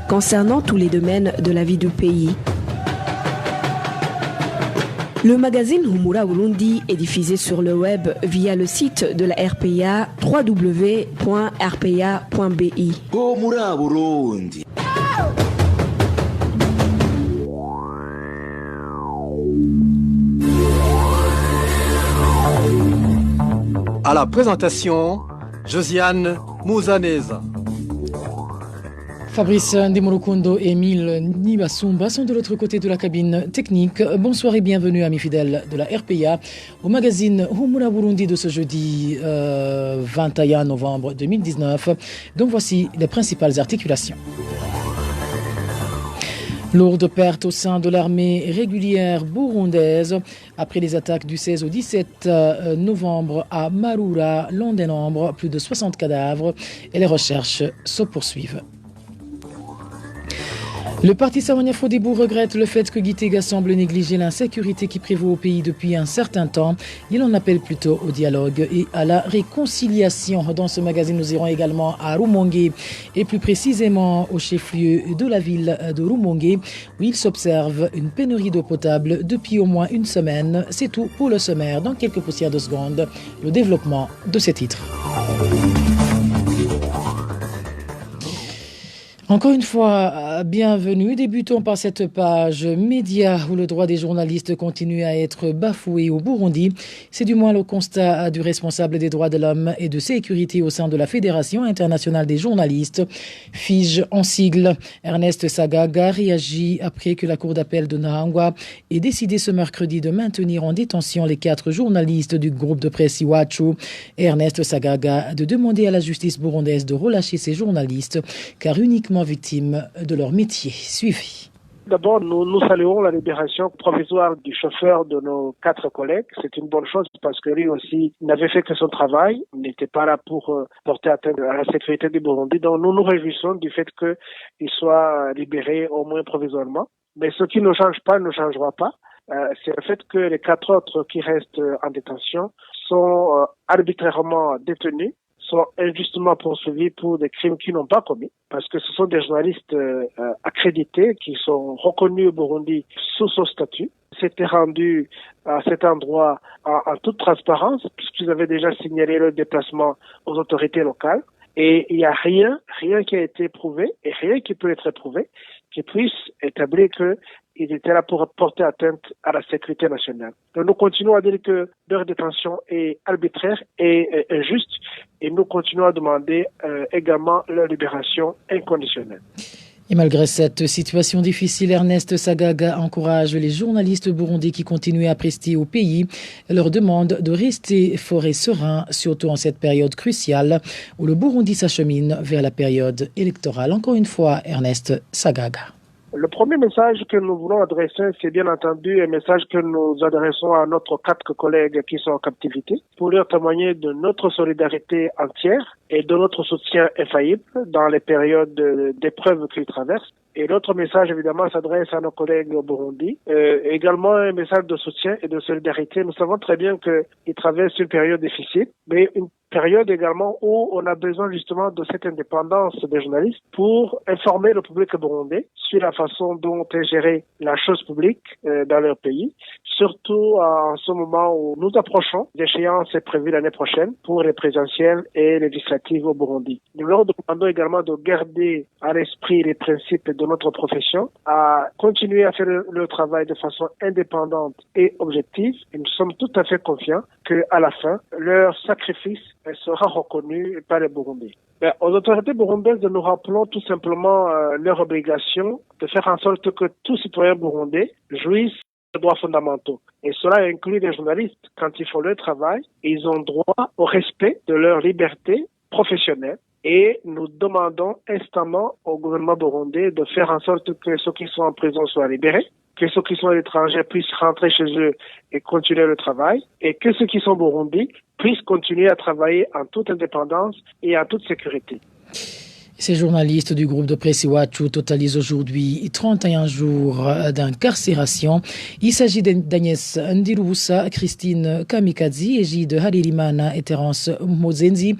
concernant tous les domaines de la vie du pays. Le magazine Humura Burundi est diffusé sur le web via le site de la RPA www.rpa.bi. Humura Burundi. À la présentation, Josiane Mouzaneza. Fabrice Ndemurukundo et Emile Nibasumba sont de l'autre côté de la cabine technique. Bonsoir et bienvenue amis fidèles de la RPA au magazine Humura Burundi de ce jeudi 21 novembre 2019. Donc voici les principales articulations. Lourde perte au sein de l'armée régulière burundaise après les attaques du 16 au 17 novembre à Marura, l'on dénombre plus de 60 cadavres et les recherches se poursuivent. Le parti Sawanya-Frodebo regrette le fait que Gitega semble négliger l'insécurité qui prévaut au pays depuis un certain temps. Il en appelle plutôt au dialogue et à la réconciliation. Dans ce magazine, nous irons également à Rumongue et plus précisément au chef-lieu de la ville de Rumongue où il s'observe une pénurie d'eau potable depuis au moins une semaine. C'est tout pour le sommaire. Dans quelques poussières de secondes, le développement de ces titres. Encore une fois, bienvenue. Débutons par cette page média où le droit des journalistes continue à être bafoué au Burundi. C'est du moins le constat du responsable des droits de l'homme et de sécurité au sein de la Fédération internationale des journalistes, FIJ en sigle. Ernest Sagaga réagit après que la cour d'appel de Nahangwa ait décidé ce mercredi de maintenir en détention les 4 journalistes du groupe de presse Iwachu. Ernest Sagaga de demander à la justice burundaise de relâcher ces journalistes car uniquement victimes de leur métier. Suivi. D'abord, nous saluons la libération provisoire du chauffeur de nos 4 collègues. C'est une bonne chose parce que lui aussi n'avait fait que son travail. Il n'était pas là pour porter atteinte à la sécurité du Burundi. Donc nous nous réjouissons du fait qu'il soit libéré au moins provisoirement. Mais ce qui ne change pas ne changera pas. C'est le fait que les 4 autres qui restent en détention sont arbitrairement détenus, sont injustement poursuivis pour des crimes qu'ils n'ont pas commis, parce que ce sont des journalistes accrédités qui sont reconnus au Burundi sous son statut. C'était rendu à cet endroit en toute transparence, puisqu'ils avaient déjà signalé leur déplacement aux autorités locales. Et il n'y a rien qui a été prouvé, et rien qui peut être prouvé, qui puisse établir qu'ils étaient là pour porter atteinte à la sécurité nationale. Donc nous continuons à dire que leur détention est arbitraire et injuste, et nous continuons à demander également leur libération inconditionnelle. Et malgré cette situation difficile, Ernest Sagaga encourage les journalistes burundais qui continuent à prester au pays. Leur demande de rester fort et serein, surtout en cette période cruciale où le Burundi s'achemine vers la période électorale. Encore une fois, Ernest Sagaga. Le premier message que nous voulons adresser, c'est bien entendu un message que nous adressons à notre 4 collègues qui sont en captivité pour leur témoigner de notre solidarité entière et de notre soutien infaillible dans les périodes d'épreuves qu'ils traversent. Et l'autre message, évidemment, s'adresse à nos collègues au Burundi. Également un message de soutien et de solidarité. Nous savons très bien qu'ils traversent une période difficile, mais une période également où on a besoin justement de cette indépendance des journalistes pour informer le public burundais sur la façon dont est gérée la chose publique dans leur pays, surtout en ce moment où nous approchons d'échéances prévues l'année prochaine pour les présidentielles et législatives au Burundi. Nous leur demandons également de garder à l'esprit les principes de notre profession, à continuer à faire le travail de façon indépendante et objective, et nous sommes tout à fait confiants qu'à la fin, leur sacrifice sera reconnu par les Burundais. Aux autorités burundaises, nous rappelons tout simplement leur obligation de faire en sorte que tout citoyen burundais jouisse des droits fondamentaux. Et cela inclut les journalistes. Quand ils font leur travail, ils ont droit au respect de leur liberté professionnelle. Et nous demandons instamment au gouvernement burundais de faire en sorte que ceux qui sont en prison soient libérés, que ceux qui sont à l'étranger puissent rentrer chez eux et continuer le travail, et que ceux qui sont au Burundi puissent continuer à travailler en toute indépendance et en toute sécurité. Ces journalistes du groupe de presse Iwachu totalisent aujourd'hui 31 jours d'incarcération. Il s'agit d'Agnès Ndirubusa, Christine Kamikazi, Egide Haririmana et Terence Mozenzi.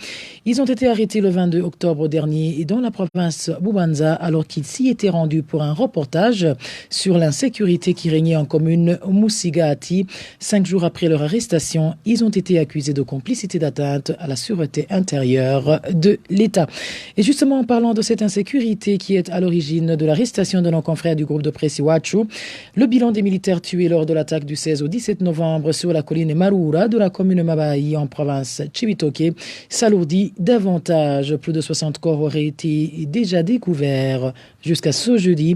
Ils ont été arrêtés le 22 octobre dernier dans la province Bubanza alors qu'ils s'y étaient rendus pour un reportage sur l'insécurité qui régnait en commune Musigati. 5 jours après leur arrestation, ils ont été accusés de complicité d'atteinte à la sûreté intérieure de l'État. Et justement, parlant de cette insécurité qui est à l'origine de l'arrestation de nos confrères du groupe de presse Iwachu, le bilan des militaires tués lors de l'attaque du 16 au 17 novembre sur la colline Marura de la commune Mabaï en province Cibitoke s'alourdit davantage. Plus de 60 corps auraient été déjà découverts jusqu'à ce jeudi.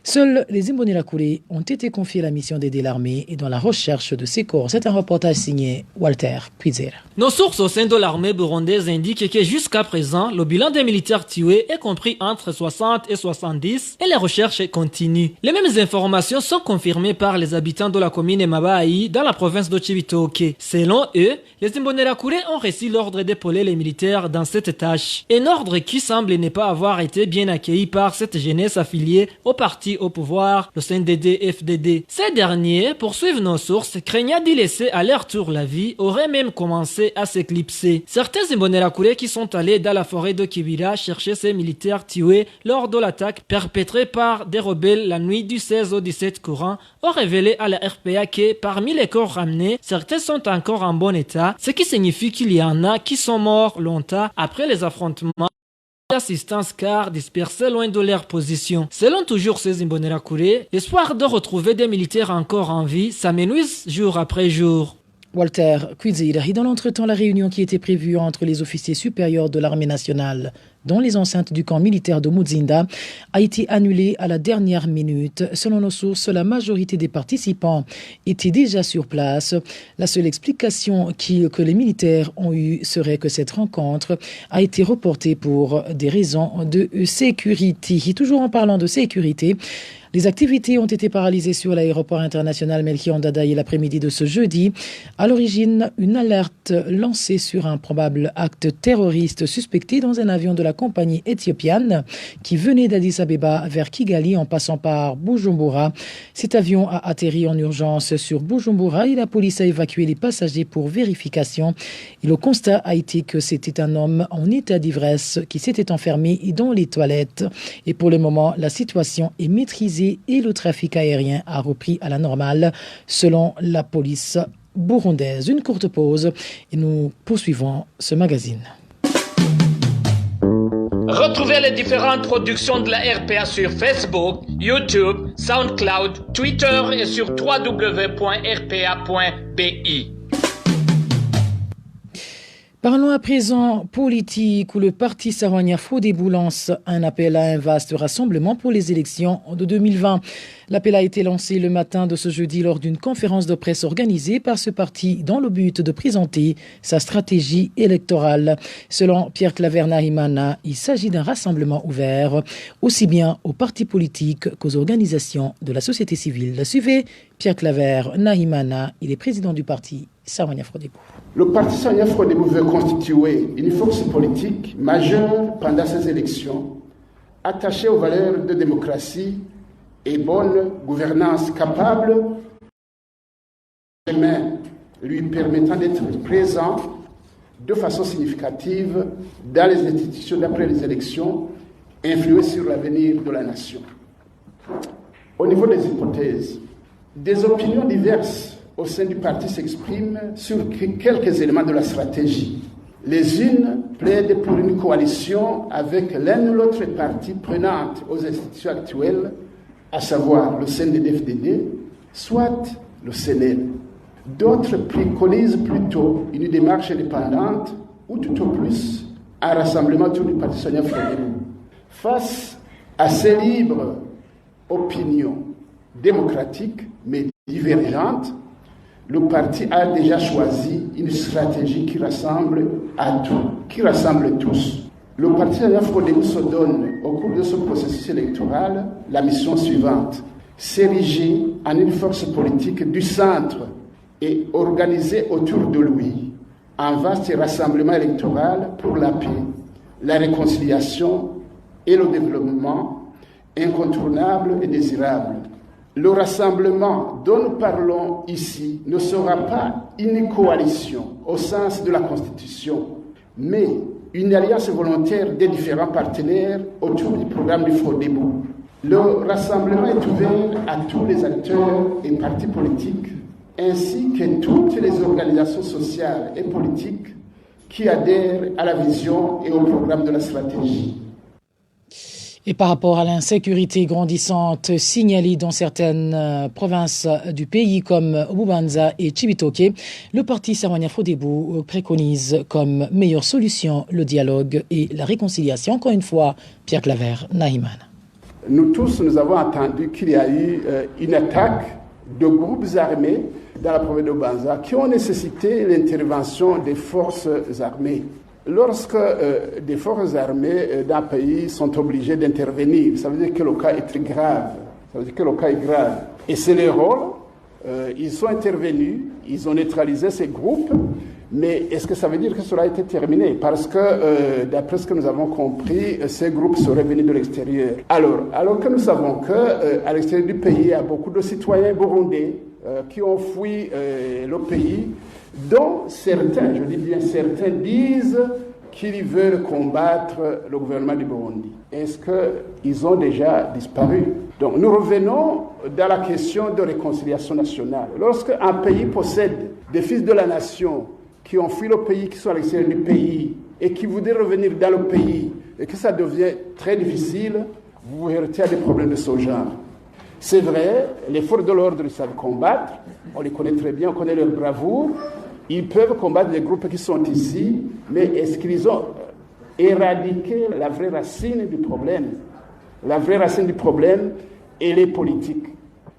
Seuls les Imbonerakure ont été confiés à la mission d'aider l'armée et dans la recherche de ces corps. C'est un reportage signé Walter Kwizera. Nos sources au sein de l'armée burundaise indiquent que jusqu'à présent, le bilan des militaires tués est compris entre 60 et 70 et les recherches continuent. Les mêmes informations sont confirmées par les habitants de la commune Mabaï dans la province de Cibitoke. Selon eux, les Imbonerakure ont reçu l'ordre d'épauler les militaires dans cette tâche. Un ordre qui semble ne pas avoir été bien accueilli par cette jeunesse affiliée au parti au pouvoir, le CNDD-FDD. Ces derniers, poursuivent nos sources, craignant d'y laisser à leur tour la vie, auraient même commencé à s'éclipser. Certains Imbonerakure qui sont allés dans la forêt de Kibira chercher ces militaires tués lors de l'attaque perpétrée par des rebelles la nuit du 16 au 17 courant ont révélé à la RPA que parmi les corps ramenés, certains sont encore en bon état, ce qui signifie qu'il y en a qui sont morts longtemps après les affrontements. L'assistance car dispersés loin de leur position. Selon toujours ces Imbonerakure, l'espoir de retrouver des militaires encore en vie s'amenuise jour après jour. Walter Kwizera. Et dans l'entretemps, la réunion qui était prévue entre les officiers supérieurs de l'armée nationale dans les enceintes du camp militaire de Muzinda a été annulée à la dernière minute. Selon nos sources, la majorité des participants étaient déjà sur place. La seule explication que les militaires ont eue serait que cette rencontre a été reportée pour des raisons de sécurité. Et toujours en parlant de sécurité, les activités ont été paralysées sur l'aéroport international Melchior Ndadaye l'après-midi de ce jeudi. À l'origine, une alerte lancée sur un probable acte terroriste suspecté dans un avion de la compagnie éthiopienne qui venait d'Addis Abeba vers Kigali en passant par Bujumbura. Cet avion a atterri en urgence sur Bujumbura et la police a évacué les passagers pour vérification. Et le constat a été que c'était un homme en état d'ivresse qui s'était enfermé dans les toilettes. Et pour le moment, la situation est maîtrisée et le trafic aérien a repris à la normale selon la police burundaise. Une courte pause et nous poursuivons ce magazine. Retrouvez les différentes productions de la RPA sur Facebook, YouTube, SoundCloud, Twitter et sur www.rpa.bi. Parlons à présent politique où le parti Sahwanya Frodebo lance un appel à un vaste rassemblement pour les élections de 2020. L'appel a été lancé le matin de ce jeudi lors d'une conférence de presse organisée par ce parti dans le but de présenter sa stratégie électorale. Selon Pierre Claver Nahimana, il s'agit d'un rassemblement ouvert aussi bien aux partis politiques qu'aux organisations de la société civile. Suivez Pierre Claver Nahimana, il est président du parti Sahwanya Frodebo. Le parti Sahwanya Frodebo veut constituer une force politique majeure pendant ces élections, attachée aux valeurs de démocratie et bonne gouvernance, capable lui permettant d'être présent de façon significative dans les institutions d'après les élections, influer sur l'avenir de la nation. Au niveau des hypothèses, des opinions diverses au sein du parti s'expriment sur quelques éléments de la stratégie. Les unes plaident pour une coalition avec l'un ou l'autre parti prenante aux institutions actuelles, à savoir le CNDD-FDD, soit le CNL. D'autres préconisent plutôt une démarche indépendante ou tout au plus un rassemblement autour du parti Sahwanya Frodebo. Face à ces libres opinions démocratiques mais divergentes, le parti a déjà choisi une stratégie qui rassemble tous. Le parti Sahwanya Frodebo se donne, au cours de ce processus électoral, la mission suivante: s'ériger en une force politique du centre et organiser autour de lui un vaste rassemblement électoral pour la paix, la réconciliation et le développement incontournable et désirable. Le rassemblement dont nous parlons ici ne sera pas une coalition au sens de la Constitution, mais une alliance volontaire des différents partenaires autour du programme du FRODEBO. Le rassemblement est ouvert à tous les acteurs et partis politiques, ainsi que toutes les organisations sociales et politiques qui adhèrent à la vision et au programme de la stratégie. Et par rapport à l'insécurité grandissante signalée dans certaines provinces du pays comme Bubanza et Cibitoke, le parti Sawanya Frodebo préconise comme meilleure solution le dialogue et la réconciliation. Encore une fois, Pierre Claver, Naïman. Nous tous, nous avons entendu qu'il y a eu une attaque de groupes armés dans la province de Bubanza qui ont nécessité l'intervention des forces armées. Lorsque des forces armées d'un pays sont obligées d'intervenir, ça veut dire que le cas est très grave. Ça veut dire que le cas est grave. Et c'est leur rôle. Ils sont intervenus, ils ont neutralisé ces groupes. Mais est-ce que ça veut dire que cela a été terminé? Parce que, d'après ce que nous avons compris, ces groupes seraient venus de l'extérieur. Alors que nous savons qu'à l'extérieur du pays, il y a beaucoup de citoyens burundais qui ont fui le pays, dont certains, je dis bien certains, disent qu'ils veulent combattre le gouvernement du Burundi. Est-ce qu'ils ont déjà disparu? Donc nous revenons dans la question de réconciliation nationale. Lorsqu'un pays possède des fils de la nation qui ont fui le pays, qui sont à l'extérieur du pays, et qui voudraient revenir dans le pays, et que ça devient très difficile, vous vous heurtez à des problèmes de ce genre. C'est vrai, les forces de l'ordre savent combattre, on les connaît très bien, on connaît leur bravoure, ils peuvent combattre les groupes qui sont ici, mais est-ce qu'ils ont éradiqué la vraie racine du problème? La vraie racine du problème, elle est politique.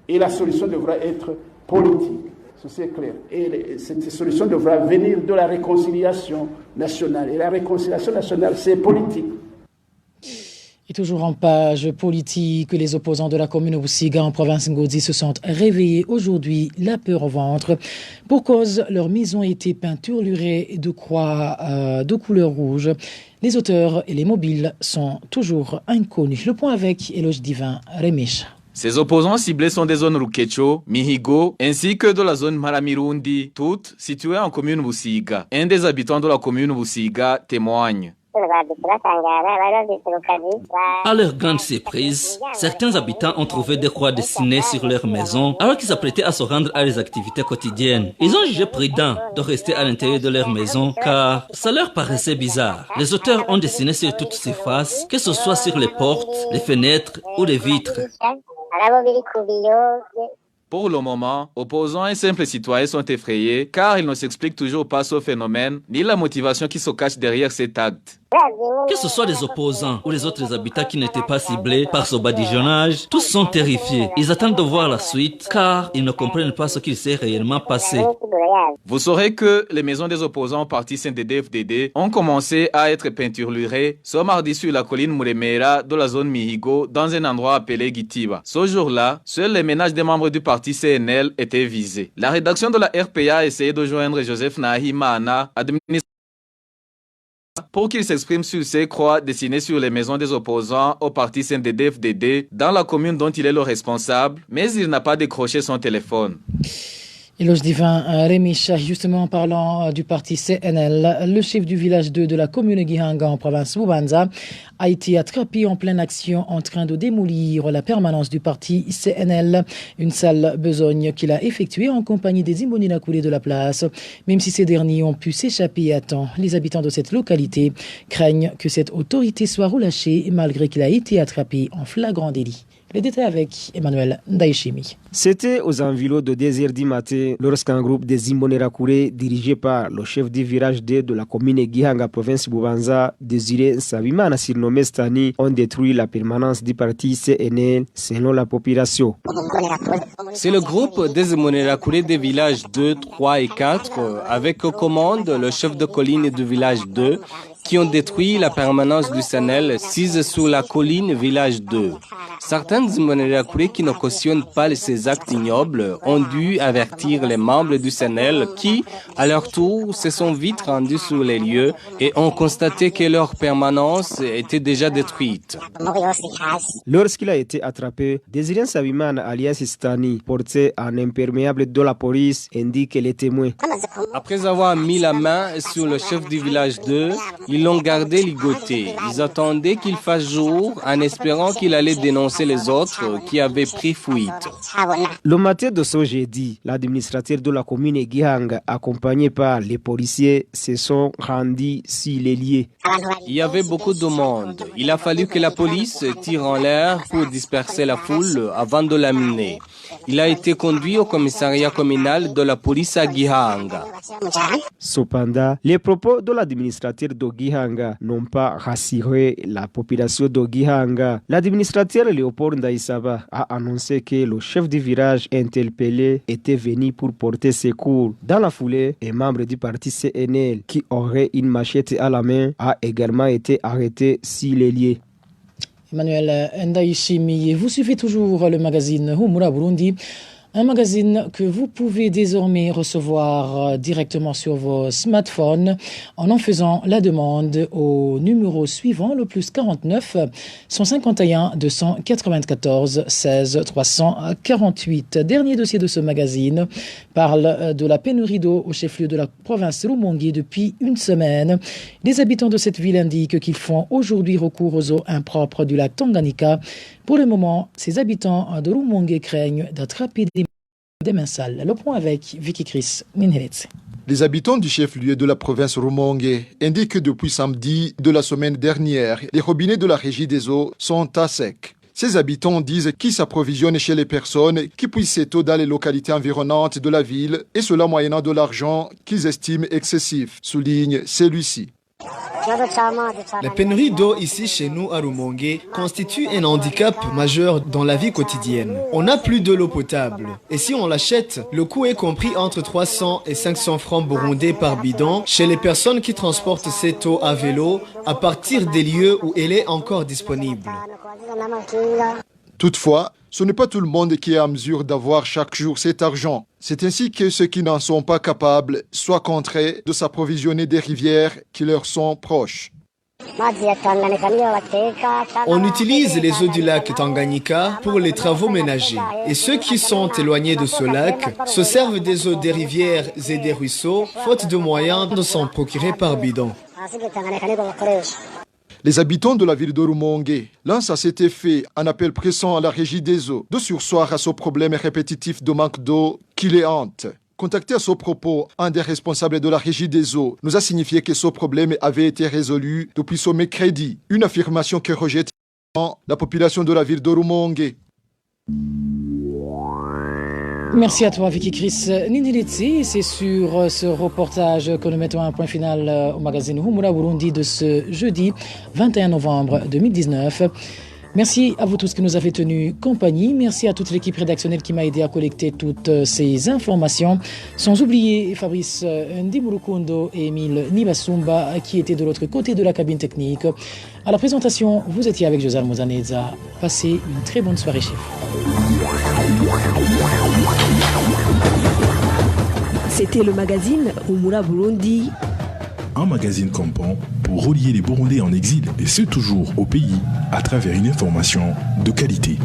Et la solution devra être politique. Ceci est clair. Et cette solution devra venir de la réconciliation nationale. Et la réconciliation nationale, c'est politique. Et toujours en page politique, les opposants de la commune Busiga en province Ngozi se sont réveillés aujourd'hui, la peur au ventre. Pour cause, leur maison a été peinturlurée de croix de couleur rouge. Les auteurs et les mobiles sont toujours inconnus. Le point avec Éloge Divin Remish. Ces opposants ciblés sont des zones Rukecho, Mihigo, ainsi que de la zone Maramirundi, toutes situées en commune Busiga. Un des habitants de la commune Busiga témoigne. À leur grande surprise, certains habitants ont trouvé des croix dessinées sur leur maison alors qu'ils s'apprêtaient à se rendre à leurs activités quotidiennes. Ils ont jugé prudent de rester à l'intérieur de leur maison car ça leur paraissait bizarre. Les auteurs ont dessiné sur toute surface, que ce soit sur les portes, les fenêtres ou les vitres. Pour le moment, opposants et simples citoyens sont effrayés car ils ne s'expliquent toujours pas ce phénomène ni la motivation qui se cache derrière cet acte. Que ce soit les opposants ou les autres habitants qui n'étaient pas ciblés par ce badigeonnage, tous sont terrifiés. Ils attendent de voir la suite car ils ne comprennent pas ce qu'il s'est réellement passé. Vous saurez que les maisons des opposants au parti CNDD-FDD ont commencé à être peinturlurées ce mardi sur la colline Muremera de la zone Mihigo dans un endroit appelé Gitiba. Ce jour-là, seuls les ménages des membres du parti CNL étaient visés. La rédaction de la RPA a essayé de joindre Joseph Nahimana, administrateur, pour qu'il s'exprime sur ces croix dessinées sur les maisons des opposants au parti CNDD-FDD dans la commune dont il est le responsable, mais il n'a pas décroché son téléphone. Éloge Divin Remicha, justement en parlant du parti CNL, le chef du village 2 de la commune Gihanga en province Bubanza a été attrapé en pleine action en train de démolir la permanence du parti CNL, une sale besogne qu'il a effectuée en compagnie des Imbonina coulés de la place. Même si ces derniers ont pu s'échapper à temps, les habitants de cette localité craignent que cette autorité soit relâchée malgré qu'il a été attrapé en flagrant délit. Les détails avec Emmanuel Ndaïchimi. C'était aux environs de 2h du matin lorsqu'un groupe des Imbonerakure dirigé par le chef du village 2 de la commune Gihanga, province Bubanza, Désiré Nsabimana surnommé Stani, ont détruit la permanence du parti CNL selon la population. C'est le groupe des Imbonerakure des villages 2, 3 et 4 avec aux commandes le chef de colline du village 2 qui ont détruit la permanence du SNEL sise sous la colline Village 2. Certains Imbonerakure qui ne cautionnent pas ces actes ignobles ont dû avertir les membres du SNEL qui, à leur tour, se sont vite rendus sur les lieux et ont constaté que leur permanence était déjà détruite. Lorsqu'il a été attrapé, Désiré Nsabimana alias Stani, portait un imperméable de la police, indique les témoins. Après avoir mis la main sur le chef du village 2, ils l'ont gardé ligoté. Ils attendaient qu'il fasse jour en espérant qu'il allait dénoncer les autres qui avaient pris fuite. Le matin de ce jeudi, l'administrateur de la commune Gihanga, accompagné par les policiers, se sont rendus sur les lieux. Il y avait beaucoup de monde. Il a fallu que la police tire en l'air pour disperser la foule avant de l'amener. Il a été conduit au commissariat communal de la police à Gihanga. Cependant, les propos de l'administrateur de Gihanga n'ont pas rassuré la population de Gihanga. L'administrateur Léopold Ndaïsaba a annoncé que le chef du village interpellé était venu pour porter secours. Dans la foulée, un membre du parti CNL qui aurait une machette à la main a également été arrêté sur les lieux. Emmanuel Ndaïchimi, vous suivez toujours le magazine Humura Burundi, un magazine que vous pouvez désormais recevoir directement sur vos smartphones en faisant la demande au numéro suivant, le plus 49 151 294 16 348. Dernier dossier de ce magazine parle de la pénurie d'eau au chef-lieu de la province Rumongue depuis une semaine. Les habitants de cette ville indiquent qu'ils font aujourd'hui recours aux eaux impropres du lac Tanganyika. Pour le moment, ces habitants de Rumongue craignent d'attraper des mains sales. Le point avec Vicky Chris Ninheletse. Les habitants du chef-lieu de la province Rumongue indiquent que depuis samedi de la semaine dernière, les robinets de la régie des eaux sont à sec. Ces habitants disent qu'ils s'approvisionnent chez les personnes qui puissent cette eau dans les localités environnantes de la ville et cela moyennant de l'argent qu'ils estiment excessif, souligne celui-ci. La pénurie d'eau ici chez nous à Rumongue constitue un handicap majeur dans la vie quotidienne. On n'a plus de l'eau potable et si on l'achète, le coût est compris entre 300 et 500 francs burundais par bidon chez les personnes qui transportent cette eau à vélo à partir des lieux où elle est encore disponible. Toutefois, ce n'est pas tout le monde qui est à mesure d'avoir chaque jour cet argent. C'est ainsi que ceux qui n'en sont pas capables soient contraints de s'approvisionner des rivières qui leur sont proches. On utilise les eaux du lac Tanganyika pour les travaux ménagers. Et ceux qui sont éloignés de ce lac se servent des eaux des rivières et des ruisseaux, faute de moyens de s'en procurer par bidon. Les habitants de la ville de Rumongue lancent à cet effet un appel pressant à la régie des eaux de surseoir à ce problème répétitif de manque d'eau qui les hante. Contacté à ce propos, un des responsables de la régie des eaux nous a signifié que ce problème avait été résolu depuis ce mercredi, une affirmation que rejette la population de la ville de Rumongue. Merci à toi Vicky Chris Ninheletse. C'est sur ce reportage que nous mettons un point final au magazine Humura Burundi de ce jeudi 21 novembre 2019. Merci à vous tous qui nous avez tenu compagnie. Merci à toute l'équipe rédactionnelle qui m'a aidé à collecter toutes ces informations. Sans oublier Fabrice Ndimurukundo et Emile Nibasumba qui étaient de l'autre côté de la cabine technique. À la présentation, vous étiez avec Josal Mozaneza. Passez une très bonne soirée chez vous. C'était le magazine Humura Burundi. Un magazine campant pour relier les Burundais en exil et ceux toujours au pays à travers une information de qualité.